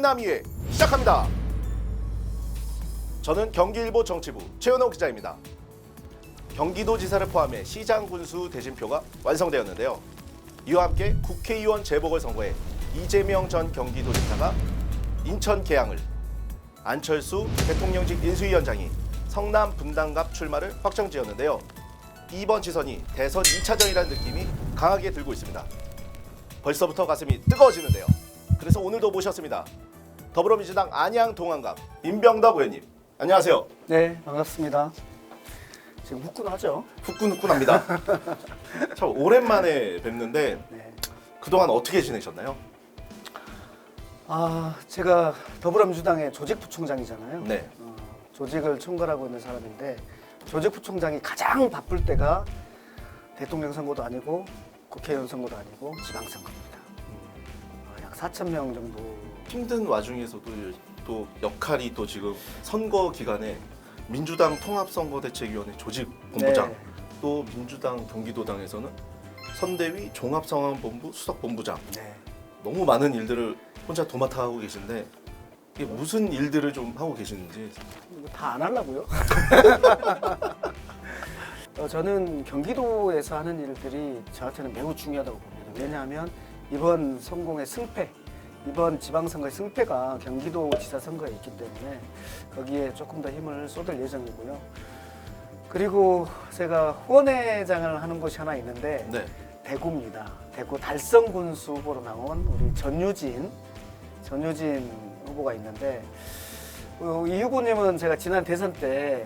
상남이회 시작합니다. 저는 경기일보 정치부 최현호 기자입니다. 경기도지사를 포함해 시장 군수 대진표가 완성되었는데요. 이와 함께 국회의원 재보궐선거에 이재명 전 경기도지사가 인천 계양을, 안철수 대통령직 인수위원장이 성남 분당갑 출마를 확정지었는데요. 이번 지선이 대선 2차전이라는 느낌이 강하게 들고 있습니다. 벌써부터 가슴이 뜨거워지는데요. 그래서 오늘도 모셨습니다. 더불어민주당 안양 동안갑 임병덕 의원님, 안녕하세요. 네, 반갑습니다. 지금 후끈하죠? 후끈후끈합니다. 참 오랜만에 뵙는데 네. 그동안 어떻게 지내셨나요? 제가 더불어민주당의 조직부총장이잖아요. 네. 조직을 총괄하고 있는 사람인데 조직부총장이 가장 바쁠 때가 대통령 선거도 아니고 국회의원 선거도 아니고 지방선거입니다. 약 4,000명 정도. 힘든 와중에서도 또 역할이 또 지금 선거 기간에 민주당 통합선거대책위원회 조직본부장, 네. 또 민주당 경기도당에서는 선대위 종합상황본부 수석본부장, 네. 너무 많은 일들을 혼자 도맡아 하고 계신데 이게 무슨 일들을 좀 하고 계시는지. 이거 다 안 하려고요. 저는 경기도에서 하는 일들이 저한테는 매우 중요하다고 봅니다. 왜냐하면 이번 선거의 승패, 이번 지방선거의 승패가 경기도지사 선거에 있기 때문에 거기에 조금 더 힘을 쏟을 예정이고요. 그리고 제가 후원회장을 하는 곳이 하나 있는데 네. 대구입니다. 대구 달성군수 후보로 나온 우리 전유진 후보가 있는데 이 후보님은 제가 지난 대선 때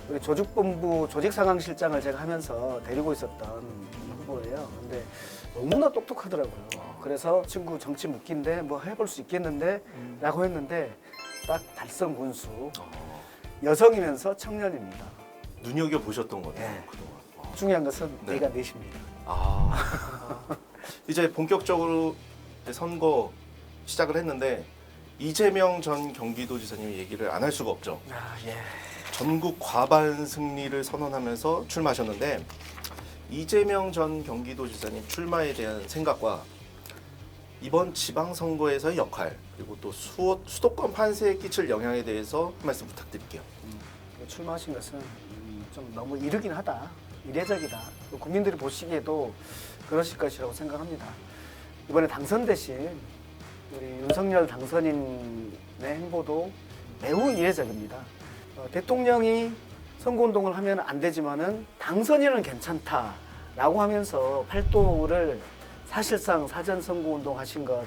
우리 조직본부 조직상황실장을 제가 하면서 데리고 있었던 후보예요. 근데 너무나 똑똑하더라고요. 그래서 친구 정치 묻기인데 뭐 해볼 수 있겠는데 라고 했는데 딱 달성군수, 여성이면서 청년입니다. 눈여겨보셨던 거네요. 네. 그동안. 중요한 것은 네. 내가 넷입니다. 이제 본격적으로 선거 시작을 했는데 이재명 전 경기도지사님이 얘기를 안 할 수가 없죠. 예. 전국 과반 승리를 선언하면서 출마하셨는데 이재명 전 경기도지사님 출마에 대한 생각과 이번 지방선거에서의 역할, 그리고 또 수도권 판세에 끼칠 영향에 대해서 한 말씀 부탁드릴게요. 출마하신 것은 좀 너무 이르긴 하다, 이례적이다. 국민들이 보시기에도 그러실 것이라고 생각합니다. 이번에 당선되신 우리 윤석열 당선인의 행보도 매우 이례적입니다. 대통령이 선거운동을 하면 안 되지만은 당선인은 괜찮다라고 하면서 팔도를 사실상 사전 선거운동 하신 것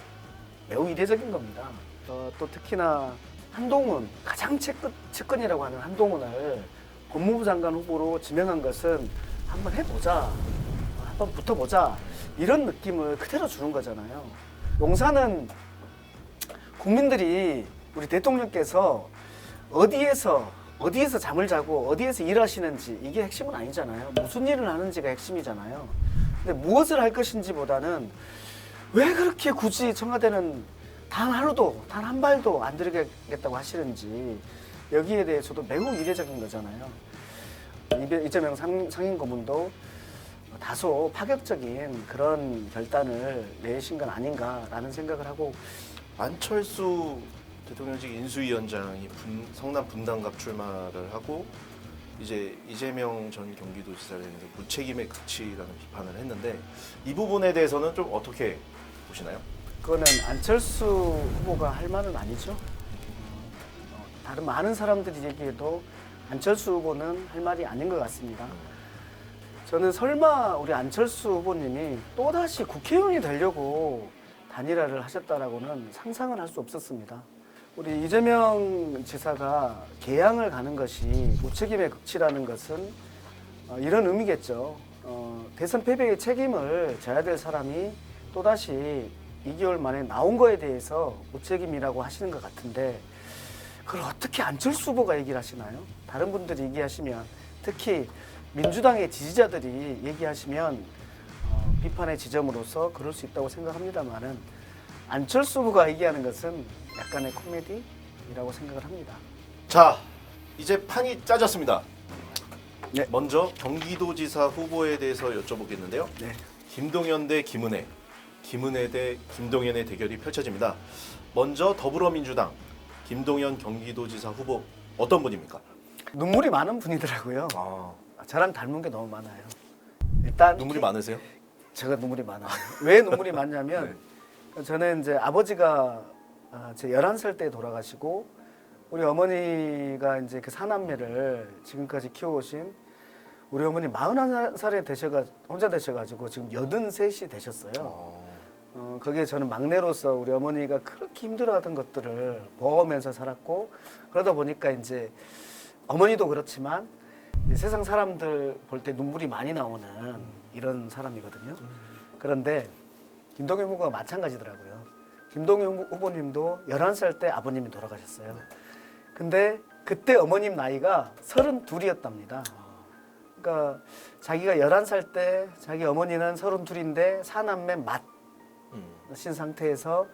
매우 이례적인 겁니다. 또 특히나 한동훈, 가장 측근이라고 하는 한동훈을 법무부 장관 후보로 지명한 것은 한번 해보자, 한번 붙어보자, 이런 느낌을 그대로 주는 거잖아요. 용산은 국민들이 우리 대통령께서 어디에서 잠을 자고 어디에서 일하시는지 이게 핵심은 아니잖아요. 무슨 일을 하는지가 핵심이잖아요. 근데 무엇을 할 것인지보다는 왜 그렇게 굳이 청와대는 단 하루도, 단 한 발도 안 들이겠다고 하시는지, 여기에 대해서도 매우 이례적인 거잖아요. 이재명 상임 고문도 다소 파격적인 그런 결단을 내신 건 아닌가라는 생각을 하고, 안철수 대통령직 인수위원장이 성남 분당갑 출마를 하고 이제 이재명 전 경기도지사를 해서 무책임의 극치라는 비판을 했는데 이 부분에 대해서는 좀 어떻게 보시나요? 그거는 안철수 후보가 할 말은 아니죠. 다른 많은 사람들이 얘기해도 안철수 후보는 할 말이 아닌 것 같습니다. 저는 설마 우리 안철수 후보님이 또다시 국회의원이 되려고 단일화를 하셨다라고는 상상을 할 수 없었습니다. 우리 이재명 지사가 개항을 가는 것이 무책임의 극치라는 것은 이런 의미겠죠. 대선 패배의 책임을 져야 될 사람이 또다시 2개월 만에 나온 거에 대해서 무책임이라고 하시는 것 같은데, 그걸 어떻게 안철수 후보가 얘기를 하시나요? 다른 분들이 얘기하시면, 특히 민주당의 지지자들이 얘기하시면 비판의 지점으로서 그럴 수 있다고 생각합니다만은, 안철수 후보가 얘기하는 것은 약간의 코미디라고 생각을 합니다. 자, 이제 판이 짜졌습니다. 네. 먼저 경기도지사 후보에 대해서 여쭤보겠는데요. 네. 김동연 대 김은혜, 김은혜 대 김동연의 대결이 펼쳐집니다. 먼저 더불어민주당 김동연 경기도지사 후보 어떤 분입니까? 눈물이 많은 분이더라고요. 아, 저랑 닮은 게 너무 많아요. 일단 눈물이 많으세요? 제가 눈물이 많아요. 왜 눈물이 많냐면 저는 이제 아버지가 제 11살 때 돌아가시고 우리 어머니가 이제 그 사남매를 지금까지 키워오신 우리 어머니 41살에 혼자 되셔가지고 지금 83이 되셨어요. 거기에 저는 막내로서 우리 어머니가 그렇게 힘들어하던 것들을 보면서 살았고 그러다 보니까 이제 어머니도 그렇지만 이제 세상 사람들 볼 때 눈물이 많이 나오는 이런 사람이거든요. 그런데 김동연 후보가 마찬가지더라고요. 김동연 후보님도 11살 때 아버님이 돌아가셨어요. 근데 그때 어머님 나이가 32이었답니다. 그러니까 자기가 11살 때 자기 어머니는 32인데 사남매 맞신 상태에서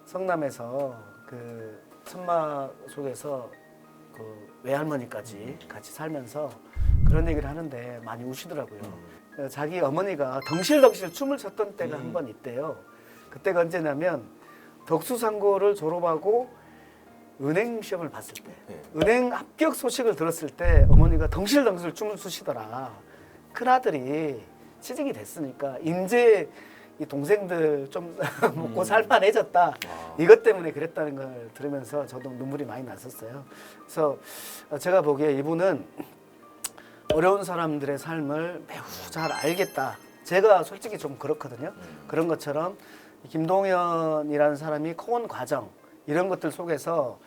성남에서 그 천마 속에서 그 외할머니까지 같이 살면서 그런 얘기를 하는데 많이 우시더라고요. 자기 어머니가 덩실덩실 춤을 췄던 때가 한 번 있대요. 그때가 언제냐면 덕수상고를 졸업하고 은행 시험을 봤을 때 은행 합격 소식을 들었을 때 어머니가 덩실덩실 춤을 추시더라. 큰아들이 취직이 됐으니까 이제 이 동생들 좀 먹고 살만해졌다. 이것 때문에 그랬다는 걸 들으면서 저도 눈물이 많이 났었어요. 그래서 제가 보기에 이분은 어려운 사람들의 삶을 매우 잘 알겠다. 제가 솔직히 좀 그렇거든요. 그런 것처럼 김동연이라는 사람이 커온 과정 이런 것들 속에서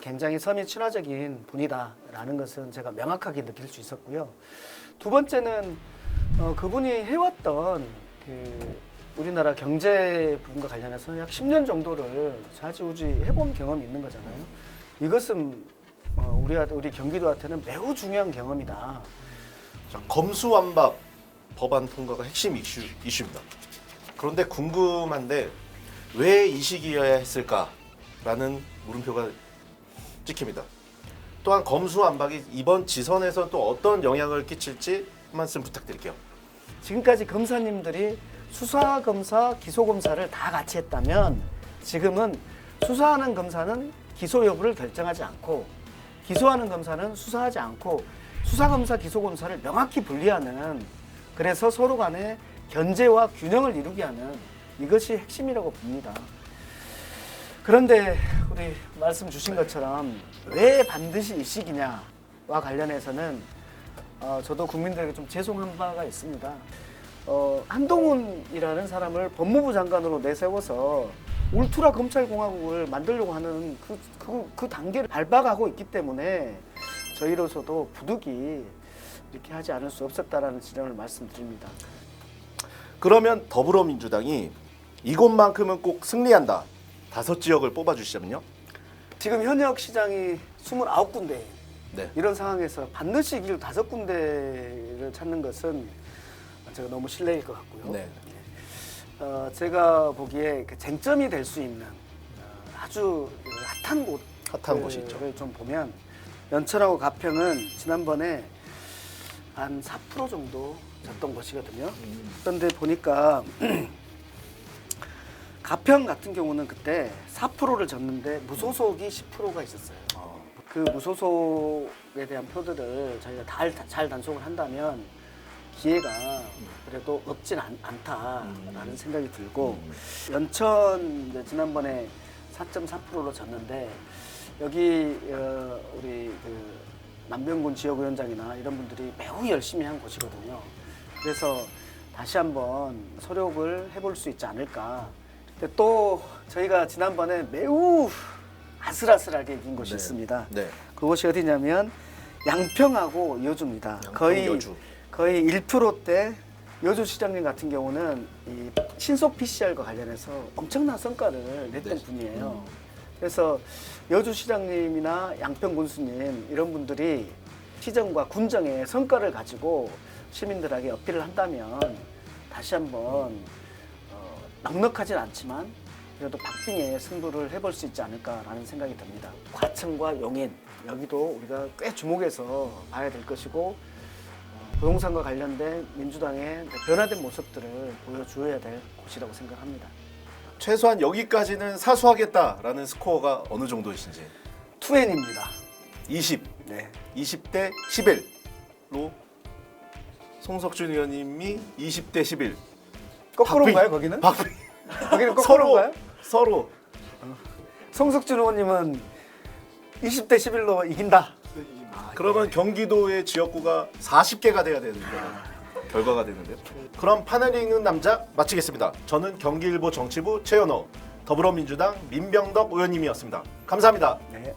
굉장히 섬이 친화적인 분이다라는 것은 제가 명확하게 느낄 수 있었고요. 두 번째는 그분이 해왔던 그 우리나라 경제 부분과 관련해서 약 10년 정도를 좌지우지 해본 경험이 있는 거잖아요. 이것은 우리 경기도한테는 매우 중요한 경험이다. 자, 검수완박 법안 통과가 핵심 이슈입니다. 그런데 궁금한데 왜 이 시기여야 했을까라는 물음표가 찍힙니다. 또한 검수완박이 이번 지선에서 또 어떤 영향을 끼칠지 한 말씀 부탁드릴게요. 지금까지 검사님들이 수사 검사, 기소 검사를 다 같이 했다면 지금은 수사하는 검사는 기소 여부를 결정하지 않고 기소하는 검사는 수사하지 않고 수사 검사, 기소 검사를 명확히 분리하는 그래서 서로 간에 견제와 균형을 이루게 하는 이것이 핵심이라고 봅니다. 그런데 우리 말씀 주신 것처럼 왜 반드시 이 시기냐와 관련해서는 저도 국민들에게 좀 죄송한 바가 있습니다. 한동훈이라는 사람을 법무부 장관으로 내세워서 울트라 검찰공화국을 만들려고 하는 그 단계를 밟아가고 있기 때문에 저희로서도 부득이 이렇게 하지 않을 수 없었다라는 지점을 말씀드립니다. 그러면 더불어민주당이 이곳만큼은 꼭 승리한다. 5지역을 뽑아주시자면요. 지금 현역 시장이 29군데 네. 이런 상황에서 반드시 길 5군데를 찾는 것은 제가 너무 실례일 것 같고요. 네. 제가 보기에 그 쟁점이 될 수 있는 아주 핫한 곳이 있죠. 곳을 좀 보면 연천하고 가평은 지난번에 한 4% 정도 졌던 곳이거든요. 그런데 보니까 가평 같은 경우는 그때 4%를 졌는데 무소속이 10%가 있었어요. 그 무소속에 대한 표들을 저희가 잘 단속을 한다면 기회가 그래도 없진 않다라는 생각이 들고 연천 이제 지난번에 4.4%로 졌는데 여기 우리 그 남병군 지역위원장이나 이런 분들이 매우 열심히 한 곳이거든요. 그래서 다시 한번 소력을 해볼 수 있지 않을까. 근데 또 저희가 지난번에 매우 아슬아슬하게 이긴 곳이 있습니다. 네. 그곳이 어디냐면 양평하고 여주입니다. 여주. 거의 1%대 여주시장님 같은 경우는 이 신속 PCR과 관련해서 엄청난 성과를 냈던 분이에요. 그래서 여주시장님이나 양평군수님 이런 분들이 시정과 군정의 성과를 가지고 시민들에게 어필을 한다면 다시 한번 넉넉하진 않지만 그래도 박빙의 승부를 해볼 수 있지 않을까라는 생각이 듭니다. 과천과 용인 여기도 우리가 꽤 주목해서 봐야 될 것이고 부동산과 관련된 민주당의 변화된 모습들을 보여줘야 될 곳이라고 생각합니다. 최소한 여기까지는 사수하겠다라는 스코어가 어느 정도이신지. 투엔입니다. 20, 네. 20대 11로 송석준 의원님이 20대 11. 거꾸로인가요, 거기는? 거기는 서로 거꾸로인가요? 서로 송석준 의원님은 20대 11로 이긴다. 그러면 경기도의 지역구가 40개가 돼야 되는 결과가 되는데요. 그럼 파넬 읽는 남자 마치겠습니다. 저는 경기일보 정치부 최연호, 더불어민주당 민병덕 의원님이었습니다. 감사합니다. 네.